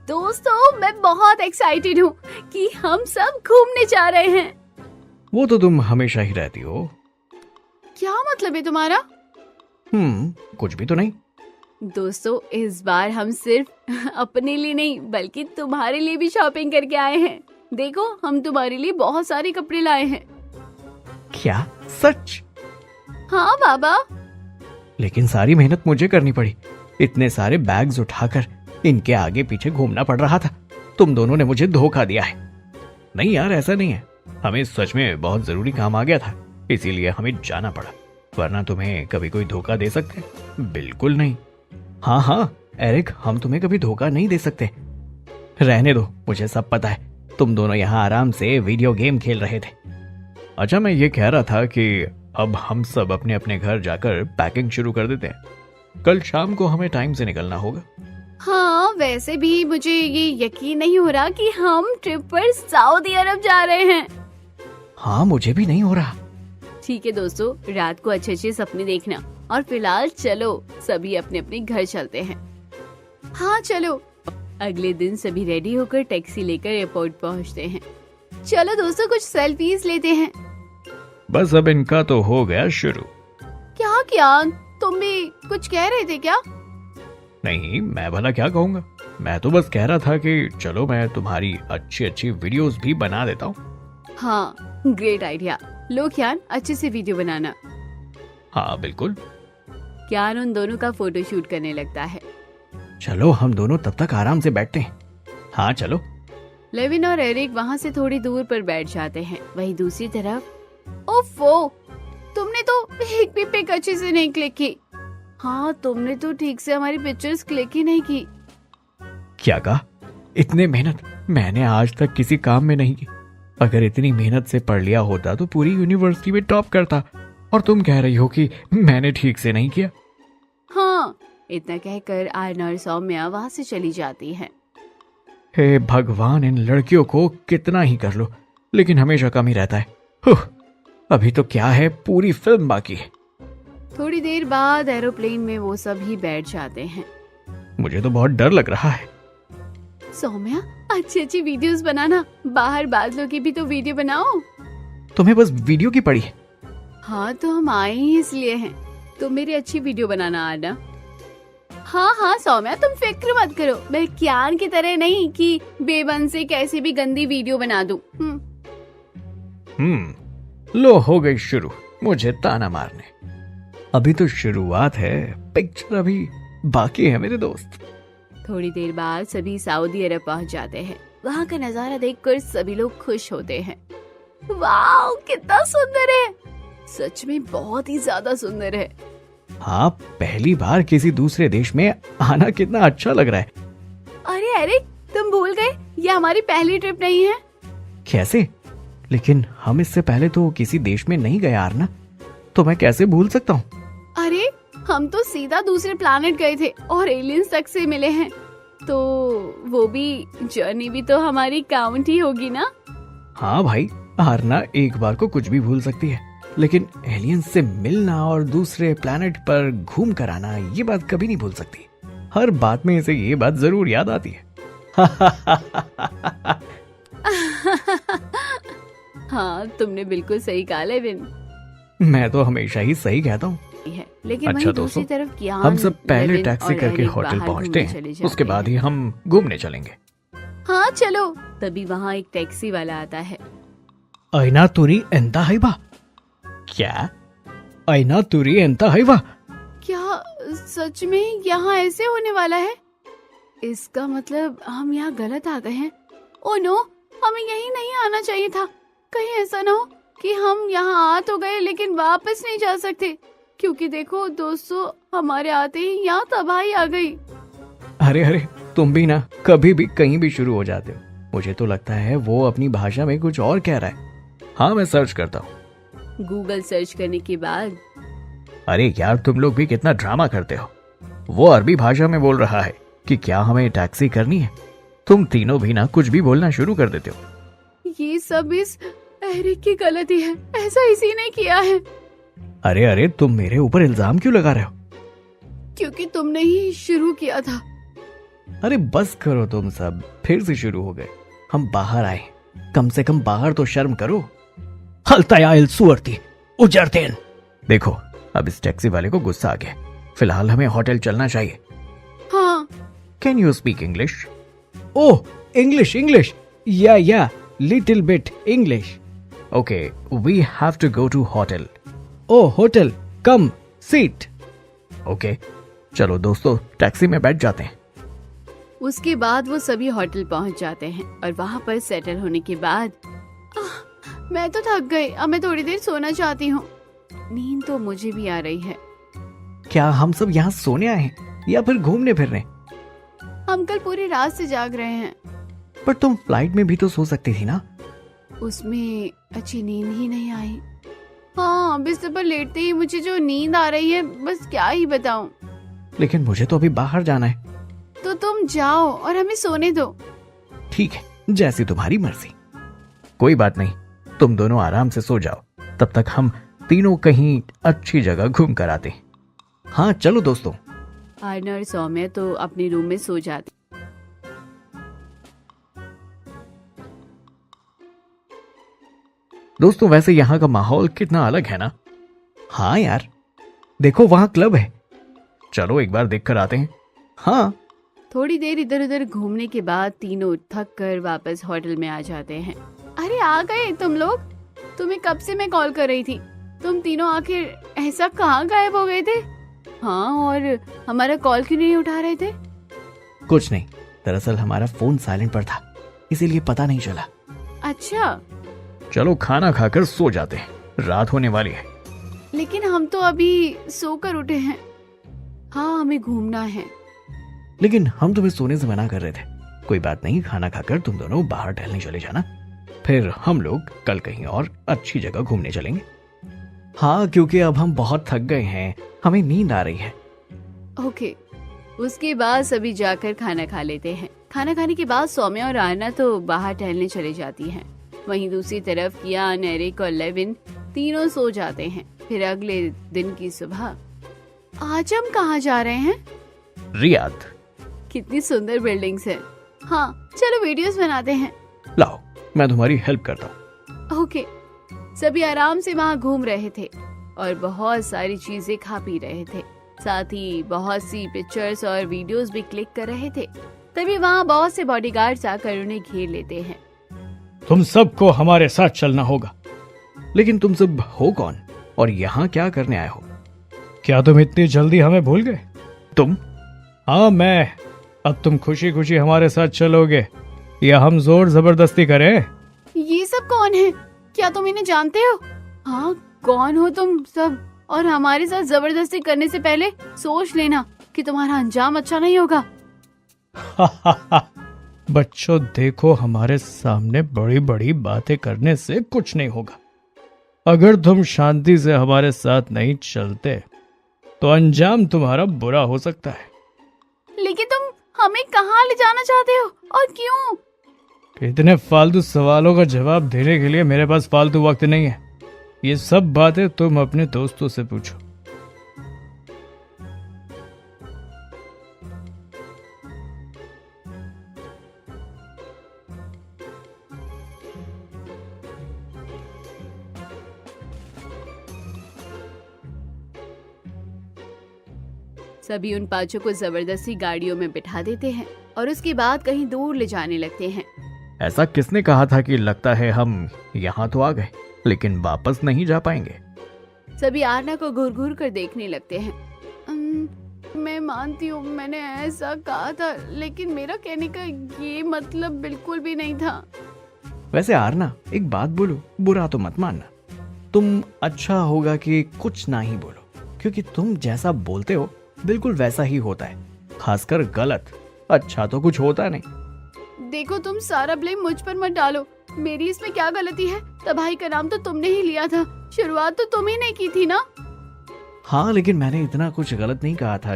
दोस्तों मैं बहुत एक्साइटेड हूँ कि हम सब घूमने जा रहे हैं। वो तो तुम हमेशा ही रहती हो। क्या मतलब है तुम्हारा? कुछ भी तो नहीं। दोस्तों इस बार हम सिर्फ अपने लिए नहीं बल्कि तुम्हारे लिए भी शॉपिंग करके आए हैं। देखो हम तुम्हारे लिए बहुत सारे कपड़े लाए हैं। क्या सच? हाँ बाबा। लेकिन सारी मेहनत मुझे करनी पड़ी। इतने सारे बैग्स उठाकर इनके आगे पीछे घूमना पड़ रहा था। तुम दोनों ने मुझे धोखा दिया है। नहीं यार, ऐसा नहीं है। हमें सच में बहुत जरूरी काम आ गया था, इसीलिए हमें जाना पड़ा। वरना तुम्हें कभी कोई धोखा दे सकते? बिल्कुल नहीं। हाँ एरिक, हम तुम्हें कभी धोखा नहीं दे सकते। रहने दो, मुझे सब पता है। तुम दोनों यहाँ आराम से वीडियो गेम खेल रहे थे। अच्छा, मैं ये कह रहा था कि अब हम सब अपने अपने घर जाकर पैकिंग शुरू कर देते हैं। कल शाम को हमें टाइम से निकलना होगा। हाँ वैसे भी मुझे ये यकीन नहीं हो रहा कि हम ट्रिप पर सऊदी अरब जा रहे हैं। हाँ मुझे भी नहीं हो रहा। ठीक है दोस्तों, रात को अच्छे अच्छे सपने देखना और फिलहाल चलो सभी अपने अपने घर चलते हैं। हाँ चलो। अगले दिन सभी रेडी होकर टैक्सी लेकर एयरपोर्ट पहुँचते हैं। चलो दोस्तों कुछ सेल्फीज लेते हैं। बस अब इनका तो हो गया शुरू। क्या तुम भी कुछ कह रहे थे क्या? नहीं, मैं भला क्या कहूँगा। मैं तो बस कह रहा था कि चलो मैं तुम्हारी अच्छी अच्छी वीडियोस भी बना देता हूँ। हाँ ग्रेट आइडिया। लो कियान, अच्छे से वीडियो बनाना। हाँ बिल्कुल। कियान उन दोनों का फोटो शूट करने लगता है। चलो हम दोनों तब तक आराम से बैठते हैं। हाँ चलो। लेविन और एरिक वहाँ से थोड़ी दूर पर बैठ जाते हैं। वहीं दूसरी तरफ ओफो, तुमने तो एक भी पिक अच्छे से नहीं क्लिक की। हाँ तुमने तो ठीक से हमारी पिक्चर्स क्लिक ही नहीं की। क्या कहा? इतने मेहनत मैंने आज तक किसी काम में नहीं की। अगर इतनी मेहनत से पढ़ लिया होता तो पूरी यूनिवर्सिटी में टॉप करता। और तुम कह रही हो कि मैंने ठीक से नहीं किया। हाँ, इतना कहकर आर्ना और सौम्या वहाँ से चली जाती है। हे भगवान, इन लड़कियों को कितना ही कर लो लेकिन हमेशा कम ही रहता है। अभी तो क्या है, पूरी फिल्म बाकी है। थोड़ी देर बाद एरोप्लेन में वो सब ही बैठ जाते हैं। मुझे तो बहुत डर लग रहा है। सौम्या अच्छी अच्छी वीडियोस बनाना। बाहर बादलों की भी तो वीडियो बनाओ। तुम्हें बस वीडियो की पड़ी है? हाँ तो हम आए ही इसलिए हैं। तो मेरी अच्छी वीडियो बनाना आना। हाँ सौम्या तुम फिक्र मत करो। मैं कियान की तरह नहीं कि बेबन से कैसे भी गंदी वीडियो बना दूं। लो हो गई शुरू मुझे ताना मारने। अभी तो शुरुआत है, पिक्चर अभी बाकी है मेरे दोस्त। थोड़ी देर बाद सभी सऊदी अरब पहुंच जाते हैं। वहाँ का नजारा देखकर सभी लोग खुश होते हैं। वाह कितना सुंदर है, सच में बहुत ही ज्यादा सुंदर है। हाँ, पहली बार किसी दूसरे देश में आना कितना अच्छा लग रहा है। अरे एरिक तुम भूल गए, ये हमारी पहली ट्रिप नहीं है। कैसे? लेकिन हम इससे पहले तो किसी देश में नहीं गए आरना, तो मैं कैसे भूल सकता हूँ? अरे हम तो सीधा दूसरे प्लैनेट गए थे और एलियंस तक से मिले हैं, तो वो भी जर्नी भी तो हमारी काउंट ही होगी ना। हाँ भाई, आरना एक बार को कुछ भी भूल सकती है, लेकिन एलियंस से मिलना और दूसरे प्लैनेट पर घूम कर आना ये बात कभी नहीं भूल सकती। हर बात में इसे ये बात जरूर याद आती है। हाँ तुमने बिल्कुल सही कहा लेविन। मैं तो हमेशा ही सही कहता हूँ। लेकिन अच्छा वहीं दोस्तों, दूसरी तरफ कियान, हम सब पहले लेविन टैक्सी और करके एरिक होटल बाहर पहुँचते घूमने चले हैं, जाते उसके बाद ही हम घूमने चलेंगे। हाँ चलो। तभी वहाँ एक टैक्सी वाला आता है। ऐना तुरी एंता है बा? क्या? ऐना तुरी एंता है बा? क्या सच में यहाँ ऐसे होने वाला है? इसका मतलब हम यहाँ गलत आ गए हैं। ओ नो, हमें यहीं नहीं आना चाहिए था। कहीं ऐसा ना हो कि हम यहाँ आ तो गए लेकिन वापस नहीं जा सकते, क्योंकि देखो दोस्तों हमारे आते ही यहाँ तबाही आ गई। अरे तुम भी ना कभी भी कहीं भी शुरू हो जाते हो। मुझे तो लगता है वो अपनी भाषा में कुछ और कह रहा है। हाँ मैं सर्च करता हूँ। गूगल सर्च करने के बाद अरे यार, तुम लोग भी कितना ड्रामा करते हो। वो अरबी भाषा में बोल रहा है कि क्या हमें टैक्सी करनी है। तुम तीनों भी ना कुछ भी बोलना शुरू कर देते हो। ये सब इस एरिक की गलती है, ऐसा इसी ने किया है। अरे तुम मेरे ऊपर इल्जाम क्यों लगा रहे हो? क्योंकि तुमने ही शुरू किया था। अरे बस करो तुम सब, फिर से शुरू हो गए। हम बाहर आए, कम से कम बाहर तो शर्म करो। हलतायाल सुअर्ती उजरतेन। देखो अब इस टैक्सी वाले को गुस्सा आ गया। फिलहाल हमें होटल चलना चाहिए। हाँ। Can you speak English? Oh English English, yeah little bit English. Okay we have to go to hotel. Oh hotel, come seat. Okay चलो दोस्तों टैक्सी में बैठ जाते हैं। उसके बाद वो सभी होटल पहुंच जाते हैं और वहाँ पर सेटल होने के बाद मैं तो थक गई, अब मैं थोड़ी देर सोना चाहती हूँ। नींद तो मुझे भी आ रही है। क्या हम सब यहाँ सोने आए हैं या फिर घूमने फिरने? हम कल पूरी रात से जाग रहे हैं। पर तुम फ्लाइट में भी तो सो सकती थी ना। उसमें अच्छी नींद ही नहीं आई। हाँ बिस्तर पर लेटते ही मुझे जो नींद आ रही है, बस क्या ही बताऊं। लेकिन मुझे तो अभी बाहर जाना है। तो तुम जाओ और हमें सोने दो। ठीक है, जैसी तुम्हारी मर्जी। कोई बात नहीं, तुम दोनों आराम से सो जाओ, तब तक हम तीनों कहीं अच्छी जगह घूम कर आते हैं। हाँ चलो दोस्तों। आर्ना और सौम्या तो अपने रूम में सो जाते। दोस्तों वैसे यहाँ का माहौल कितना अलग है ना। हाँ यार, देखो वहाँ क्लब है, चलो एक बार देख कर आते हैं। हाँ। थोड़ी देर इधर उधर घूमने के बाद तीनों थक कर वापस होटल में आ जाते हैं। अरे आ गए तुम लोग? तुम्हें कब से मैं कॉल कर रही थी। तुम तीनों आखिर ऐसा कहाँ गायब हो गए थे? हाँ, और हमारा कॉल क्यों नहीं उठा रहे थे? कुछ नहीं, दरअसल हमारा फोन साइलेंट पर था, इसीलिए पता नहीं चला। अच्छा चलो खाना खाकर सो जाते हैं, रात होने वाली है। लेकिन हम तो अभी सोकर उठे हैं। हाँ हमें घूमना है। लेकिन हम तुम्हें सोने से मना कर रहे थे। कोई बात नहीं, खाना खाकर तुम दोनों बाहर टहलने चले जाना, फिर हम लोग कल कहीं और अच्छी जगह घूमने चलेंगे। हाँ क्योंकि अब हम बहुत थक गए हैं, हमें नींद आ रही है। ओके। उसके बाद सभी जाकर खाना खा लेते हैं। खाना खाने के बाद सौम्या और आर्ना तो बाहर टहलने चले जाती हैं। वहीं दूसरी तरफ कियान, एरिक और लेविन तीनों सो जाते हैं। फिर अगले दिन की सुबह। आज हम कहाँ जा रहे हैं? रियाद। कितनी सुंदर बिल्डिंग्स है। हाँ चलो वीडियोस बनाते हैं। लाओ मैं तुम्हारी हेल्प करता हूँ। ओके। सभी आराम से वहाँ घूम रहे थे और बहुत सारी चीजें खा पी रहे थे। साथ ही बहुत सी पिक्चर्स और वीडियोस भी क्लिक कर रहे थे। तभी वहाँ बहुत से बॉडीगार्ड्स आकर उन्हें घेर लेते हैं। तुम सबको हमारे साथ चलना होगा। लेकिन तुम सब हो कौन और यहाँ क्या करने आए हो? क्या तुम इतनी जल्दी हमें भूल गए? तुम? हाँ मैं। अब तुम खुशी खुशी हमारे साथ चलोगे या हम जोर जबरदस्ती करें? ये सब कौन है? क्या तुम इन्हें जानते हो? हाँ कौन हो तुम सब? और हमारे साथ जबरदस्ती करने से पहले सोच लेना कि तुम्हारा अंजाम अच्छा नहीं होगा। बच्चों देखो, हमारे सामने बड़ी बड़ी बातें करने से कुछ नहीं होगा। अगर तुम शांति से हमारे साथ नहीं चलते तो अंजाम तुम्हारा बुरा हो सकता है। लेकिन तुम हमें कहाँ ले जाना चाहते हो और क्यों? इतने फालतू सवालों का जवाब देने के लिए मेरे पास फालतू वक्त नहीं है। ये सब बातें तुम अपने दोस्तों से पूछो। सभी उन पांचों को जबरदस्ती गाड़ियों में बिठा देते हैं और उसके बाद कहीं दूर ले जाने लगते हैं। ऐसा किसने कहा था कि लगता है हम यहाँ तो आ गए लेकिन वापस नहीं जा पाएंगे? सभी आर्ना को घूर घूर कर देखने लगते हैं। मैं मानती हूँ मैंने ऐसा कहा था, लेकिन मेरा कहने का ये मतलब बिल्कुल भी नहीं था। वैसे आर्ना एक बात बोलूं, बुरा तो मत मानना। तुम अच्छा होगा कि कुछ ना ही बोलो, क्योंकि तुम जैसा बोलते हो बिल्कुल वैसा ही होता है, खासकर गलत। अच्छा तो कुछ होता नहीं। देखो तुम सारा ब्लेम मुझ पर मत डालो, मेरी इसमें क्या गलती है? तबाही का नाम तो तुमने ही लिया था, शुरुआत तो तुम ही ने की थी ना। हाँ लेकिन मैंने इतना कुछ गलत नहीं कहा था